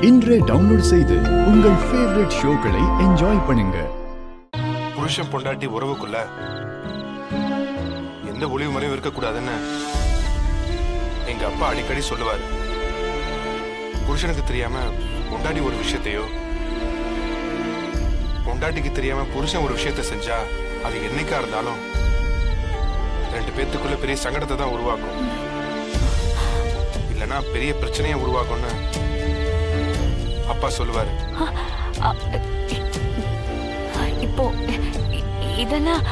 இன்றே டவுன்லோட் செய்து உங்கள் ஃபேவரட் ஷோக்களை என்ஜாய் பண்ணுங்க. புருஷன் பொண்டாட்டி உறவுக்குள்ள எந்த ஒளிவு மறைவும் இருக்கக்கூடாதுன்னு எங்க அப்பா அடிக்கடி சொல்லுவாரு. புருஷனுக்கு தெரியாம பொண்டாட்டி ஒரு விஷயத்தையோ, பொண்டாட்டிக்கு தெரியாம புருஷன் ஒரு விஷயத்த செஞ்சா அது என்னைக்கா இருந்தாலும் ரெண்டு பேத்துக்குள்ள பெரிய சங்கடத்தை தான் உருவாக்கும், இல்லைன்னா பெரிய பிரச்சனையை உருவாக்கும்னு அப்பா சொல்லுவாரு. இப்போ இதெல்லாம்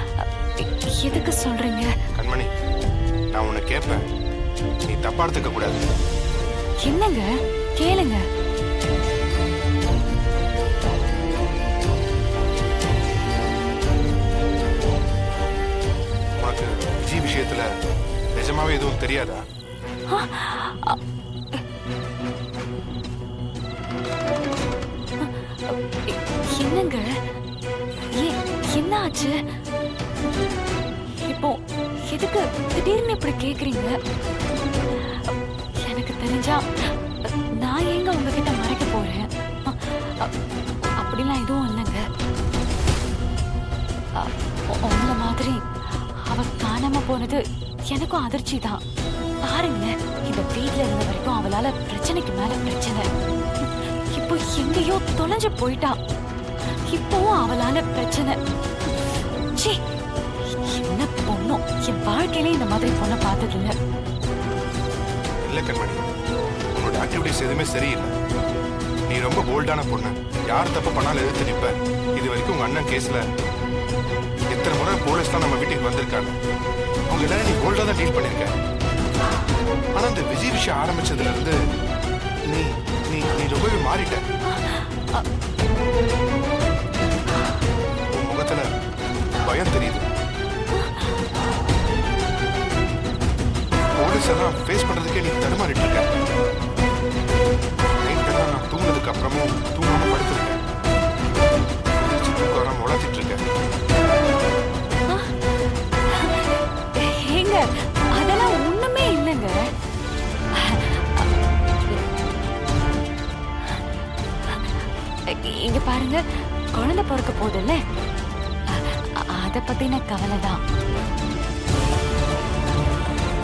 எதுக்கு சொல்றீங்க? கண்மணி, நான் உன்னை கேட்பேன், நீ தப்பா எடுத்துக்க கூடாது. என்னங்க கேளுங்க. உனக்கு விஜய் விஷயத்துல நிஜமாவே எதுவும் தெரியாதா? என்னங்க என்ன ஆச்சு? இப்போ எதுக்கு திடீர்னு இப்படி கேக்குறீங்க? எனக்கு தெரிஞ்சா நான் எங்க உங்ககிட்ட மறைக்க போறேன்? அப்படிலாம் எதுவும் இல்லைங்க. உங்கள மாதிரி அவ காணாம போனது எனக்கும் அதிர்ச்சி தான். பாருங்க, இந்த வீட்ல இருந்த வரைக்கும் அவளால பிரச்சனைக்கு மேல பிரச்சனை. இப்போ எங்கேயோ தொலைஞ்சு போயிட்டா. இப்பவும் அவளால பிரச்சனை. என்ன பொண்ணும், என் வாழ்க்கையில இந்த மாதிரி பொண்ணை பார்த்தது இல்ல. இல்ல கண்மணி, உன்னோட ஆக்டிவிட்டிஸ் எதுவுமே சரியில்லை. நீ ரொம்ப போல்டான பொண்ணு, யார் தப்பு பண்ணாலும் எதிர்த்து நிப்ப. இது வரைக்கும் உங்க அண்ணன் கேஸ்ல எத்தனை முறை போலீஸ் தான் நம்ம வீட்டுக்கு வந்திருக்காங்க. அவங்க எல்லாரும் நீ போல்டா தான் டீல் பண்ணிருக்க. ஆனா இந்த விஜய் விஷயம் ஆரம்பிச்சதுல இருந்து நீ நீ நீ ரொம்பவே மாறிட்ட. உன் முகத்துல பயம் தெரியுது. போலீஸ் எல்லாம் ஃபேஸ் பண்றதுக்கே நீ தடுமாறிட்டு இருக்க. நைட்டெல்லாம் நான் தூங்கினதுக்கு அப்புறமும் தூங்காம படுத்திருக்கேன். தூக்கம் உழைச்சிட்டு இருக்கேன். ஏங்க, அதெல்லாம் ஒண்ணுமே இல்லைங்க. இங்க பாருங்க, குழந்தை பிறக்க போதில்ல, அத பத்தின கவலைதான்.